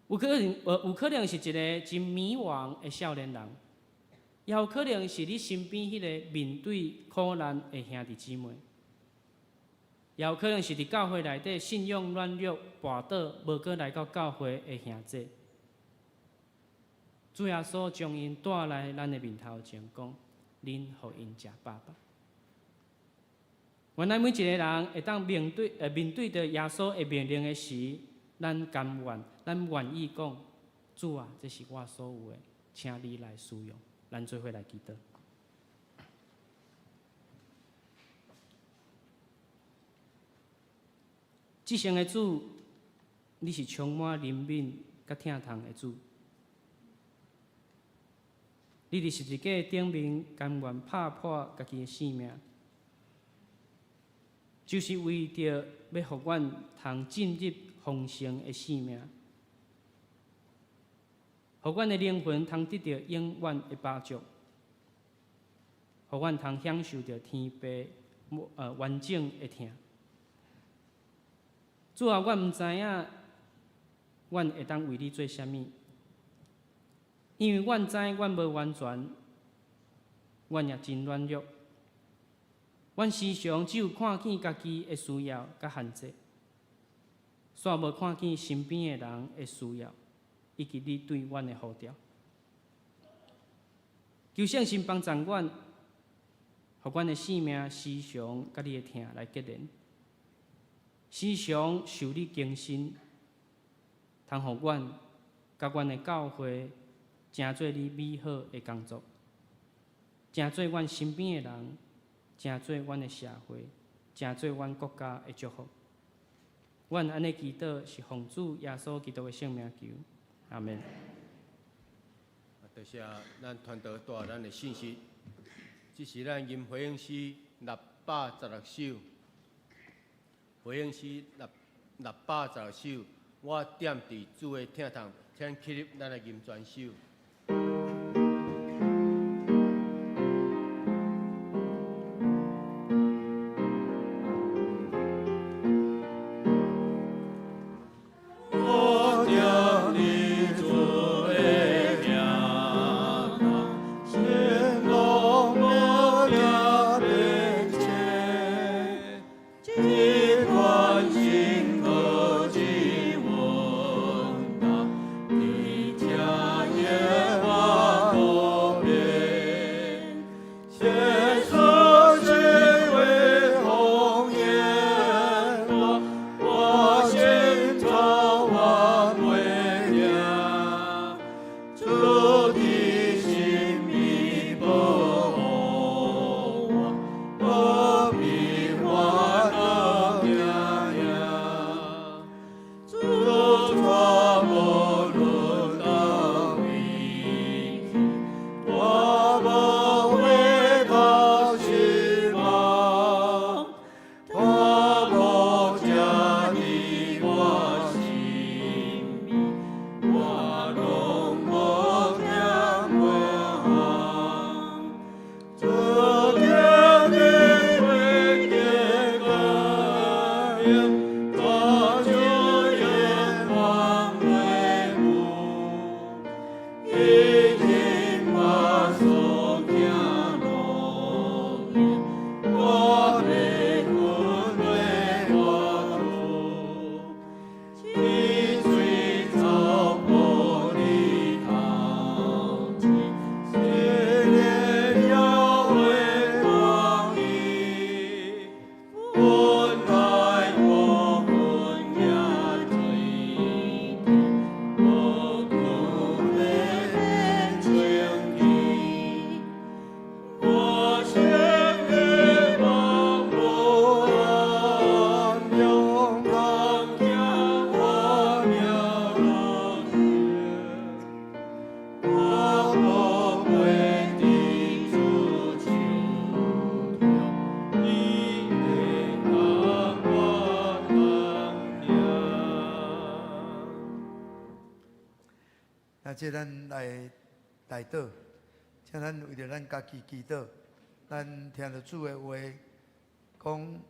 有可能是一个真迷惘的少年人。也有可能是你身边迄个面对苦难的兄弟姊妹，也有可能是伫教会内底信仰软弱、跋倒，无过来到教会的兄弟。主耶稣将因带来咱的面头前，讲：恁互因食饱吧。原来每一个人会当面对着耶稣的命令的时，咱甘愿，咱愿意讲：主啊，这是我所有的，请你来使用。咱做伙来祈祷。至圣的主，你是充满怜悯甲疼痛的主。你伫十字架顶面甘愿拍破家己的性命，就是为着要互阮通进入丰盛的性命。互阮的灵魂通得到永远的饱足，互阮通享受到天父完整的疼。主啊，阮毋知影，阮会当为你做啥物，因为阮知阮无完全，阮也真软弱。阮时常只有看见家己的需要甲限制，煞无看见身边的人的需要。以及你对阮的呼召，求圣神帮助阮，互阮的性命时常甲你的疼来结连，时常受你更新，通互阮甲阮的教会成做你美好的工作，成做阮身边的人，成做阮的社会，成做阮国家的祝福。阮安尼祈祷是奉主耶稣基督的圣名求。阿门。多谢咱团队带咱的信息，这是咱吟回应诗616首，回应诗616首，我点伫主的疼痛，请起立咱的吟全首。Yeah. 即咱来祷，请咱为着咱家己祈祷。咱听着主的话，讲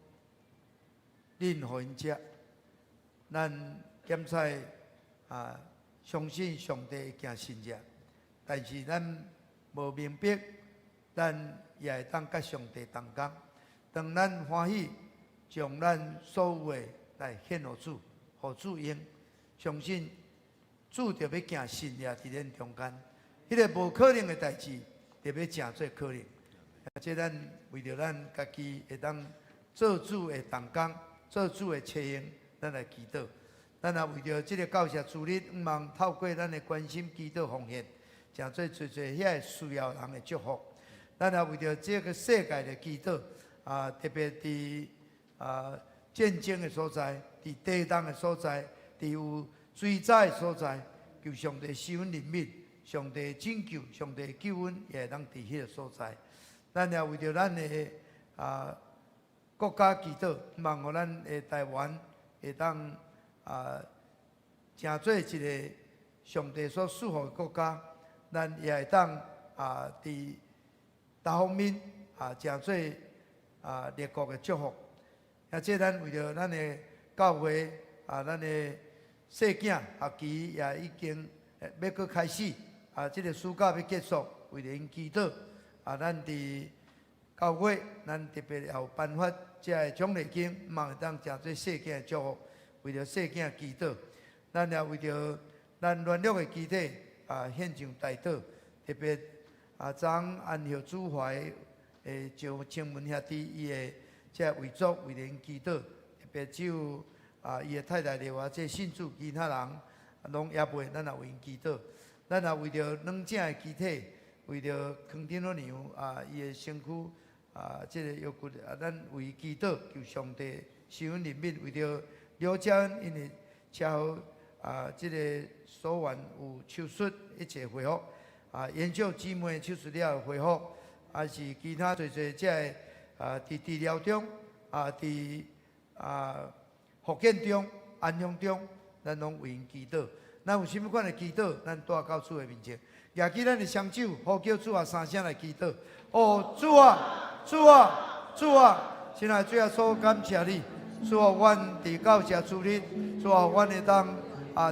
恁互因食，咱检采相信上帝会行神迹，但是咱无明白，咱也会当甲上帝同工。当咱欢喜，将咱所有的来献互主，互主用，相信主就要行神迹伫咱中间。迄个无可能的代志，就要成做可能。即咱为着咱家己会当做主的同工，做主的切用，咱来祈祷。咱也为着即个教社主日，毋望透过咱的关心、祈祷、奉献，成做侪遐需要人的祝福。咱也为着这个世界的祈祷，特别伫战争的所在，伫地动的所在，伫有水灾的所在，求上帝施恩怜悯，上帝拯救，上帝救恩也会当伫迄个所在。咱也为着咱的国家祈祷，望互咱的台湾会当成做一个上帝所赐福的国家，咱也会当伫各方面成做列国的祝福。也即咱为着咱的教会咱的细囝学期也已经要搁开始即个暑假要结束，为着因祈祷咱伫教会，咱特别也有颁发这个奖励金，望会当成做细囝的祝福。为着细囝祈祷，咱也为着咱联络的基体献上代祷，特别昨安孝主怀就青文兄弟伊的这遗族为着因祈祷，特别只有伊的太太另外这信主，其他人拢也袂，咱也为因祈祷。咱也为着软正的基体，为着康天老娘伊的身躯这个腰骨咱为伊祈祷，求上帝施恩怜悯，为着了解因的车祸这个所愿有手术一切恢复研究姊妹手术了恢复，还是其他侪这个伫治疗中伫复健中、安养中，咱拢为因祈祷。咱有甚物款的祈祷，咱带到主的面前，举起咱的双手，呼叫主三声来祈祷。哦，主啊，主啊，主啊！现在主啊，所感谢你。主啊，阮伫教社主日，主啊，阮会当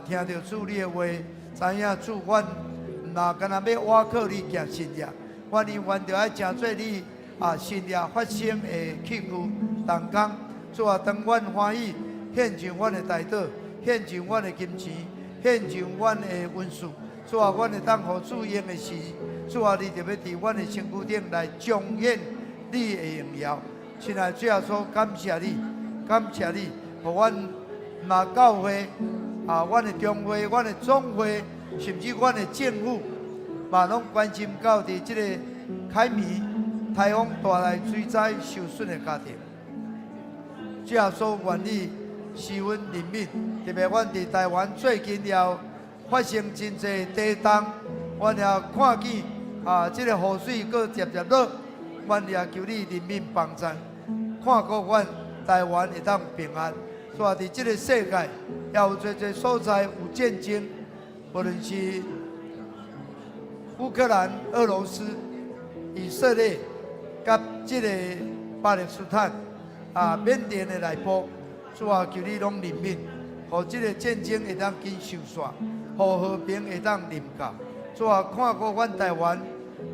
听到主你的话，知影主阮若干那要倚靠你行神迹，阮因愿着爱成做你神迹发生的器具同工。主啊，当阮欢喜献上阮的代祷，献上阮的金钱，献上阮的文书。主啊，阮会当互主用的时，主啊，你就要伫阮的身躯顶来彰显你的荣耀。亲爱的主啊，所感谢你。感谢你，互阮教会阮的中会、阮的总会，甚至阮的政府，嘛拢关心到伫即个凯米台风带来水灾受损的家庭。主啊，所愿你施恩怜悯，特别阮伫台湾最近了发生真济地动，阮也看见即个雨水搁渐渐落，阮也求你怜悯帮助，看顾阮。台湾会当平安，所以伫即个世界，也有侪所在有战争，无论是乌克兰、俄罗斯、以色列，甲即个巴勒斯坦缅甸的内部，主啊，求你拢怜悯，互即个战争会当紧收煞，互和平会当临到。主啊，看顾阮台湾，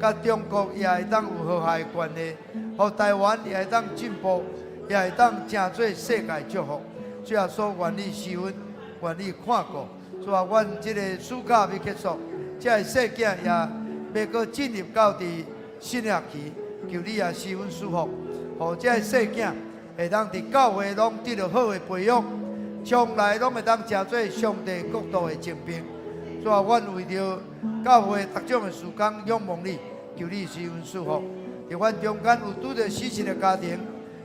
甲中国也会当有和谐的关系，互台湾也会当进步。也会当成做世界祝福，主啊，所愿你施恩，愿你看顾。主啊，阮即个暑假要结束，这个细囝也要搁进入到伫新学期，求你也施恩赐福，互这个细囝会当伫教会拢得到好的培养，将来拢会当成做上帝国度的精兵。主啊，阮为着教会各种的事工仰望你，求你施恩赐福。伫阮中间有拄着死神的家庭。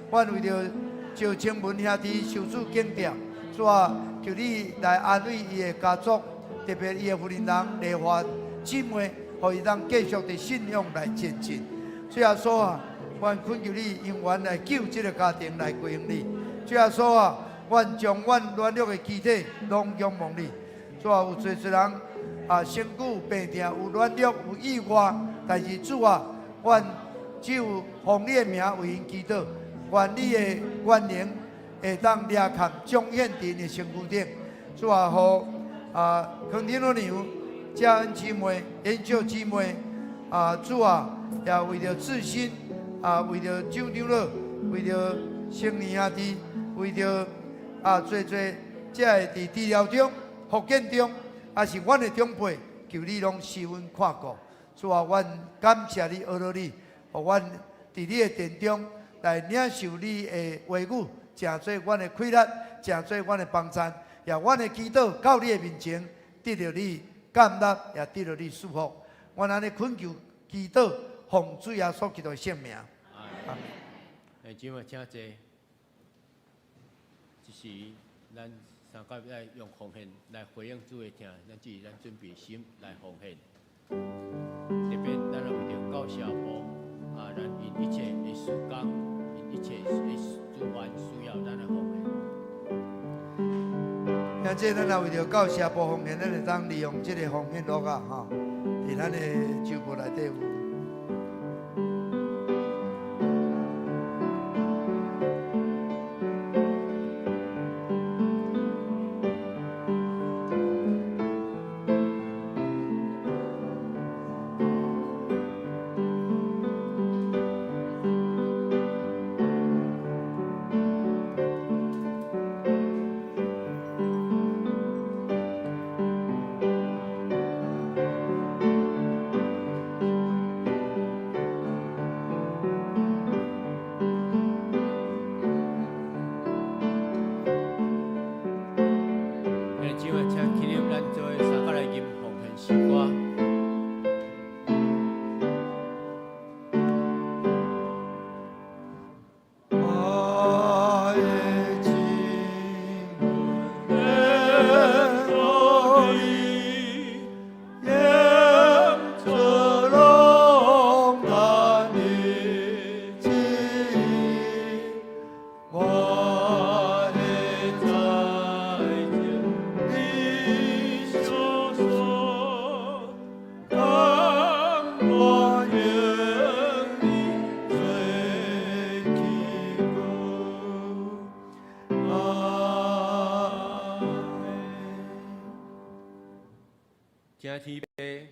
阮为着赵青文兄弟受主敬吊，主啊，求你来安慰伊的家族，特别伊的夫人人丽华姊妹，互伊当继续伫信仰来前进。主耶稣啊，阮恳求你永远来救这个家庭来归应你。主耶稣啊，阮将阮软弱的肢体拢仰望你。主啊，有侪人身躯病痛有软弱有意外，但是主啊，愿只有奉你的名为因祈祷，愿你的愿灵会当掠看彰显伫因的身躯顶。主啊，互康天老娘、嘉恩姊妹、研究姊妹主啊，也为着自新为着长长老，为着生年兄弟，为着做这会伫治疗中、复健中，也是阮的长辈，求你拢十分看顾。主啊，阮感谢你，阿罗你，互阮伫你的殿中来领受你的话语，成做阮的快乐，成做阮的帮助，也阮的祈祷到你的面前，得到你感纳，也得到你祝福。阮安尼恳求祈祷，奉主耶稣基督的圣名。阿门。今晚请坐，一时咱三甲来用奉献来回应主的听，咱只是咱准备心来奉献。特别咱为着到社部咱因一切的事工，因一切的资源需要咱来奉献。现在咱也为着到社部奉献，咱会当利用这个奉献录伫咱的周报内底有。请天父，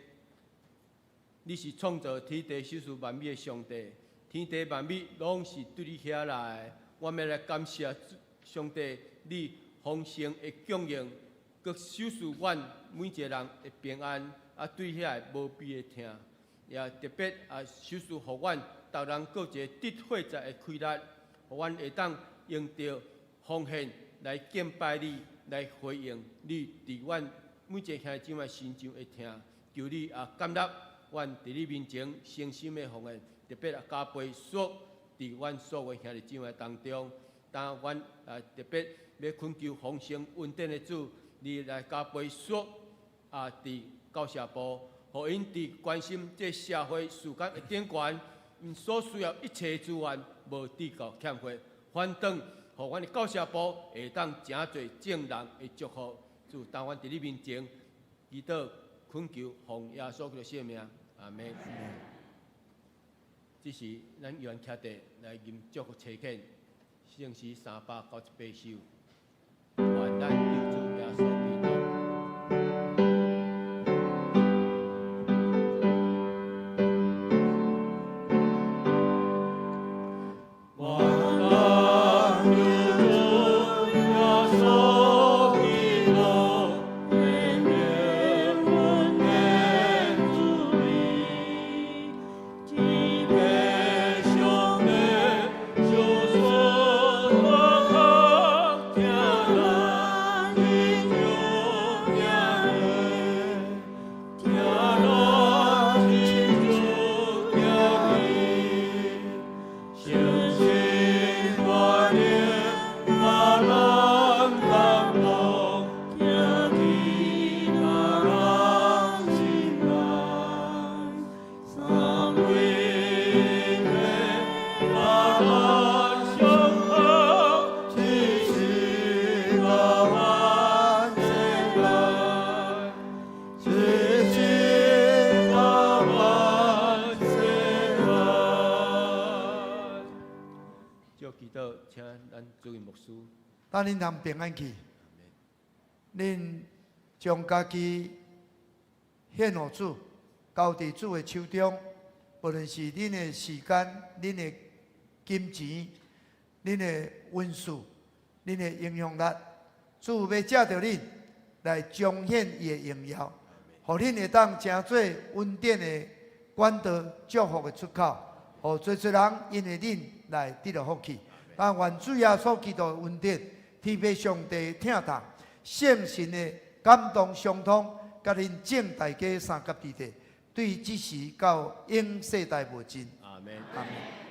你是创造天地修事万美的上帝，天地万美拢是对你遐来的。我们来感谢上帝，你丰盛的供应，佮守护阮每一个人的平安，对遐无比的听，也特别守护互阮，逐人各一个得活在的快乐，互阮会当用着奉献来敬拜你，来回应你伫阮每一个兄弟姊妹心上会听，求你感纳阮伫你面前诚心的奉献，特别加倍数伫阮所有兄弟姊妹当中。当阮特别要恳求丰盛稳定的主，你来加倍数伫教社部，互因伫关心这社会事工的顶悬，因所需要一切资源无地够欠缺，反倒互阮的教社部会当诚侪正人的祝福。主，当阮伫你面前祈祷恳求，奉耶稣基督圣名，阿门。这是咱原徛地来念祝福祈恳，圣诗398首，愿咱救主耶稣基督。好，请咱主任牧师。等恁通平安去。恁将家己献予主，交伫主的手中，无论是恁的时间、恁的金钱、恁的温数、恁的影响力，主要借着恁来彰显伊的荣耀，互恁会当成做稳定的管道、祝福的出口，互做人因为恁来得到福气。但愿主耶稣基督的恩典、天父上帝疼痛、圣神的感动相通，甲恁整大家三甲地地，对即时到永世代无尽。阿门。阿门。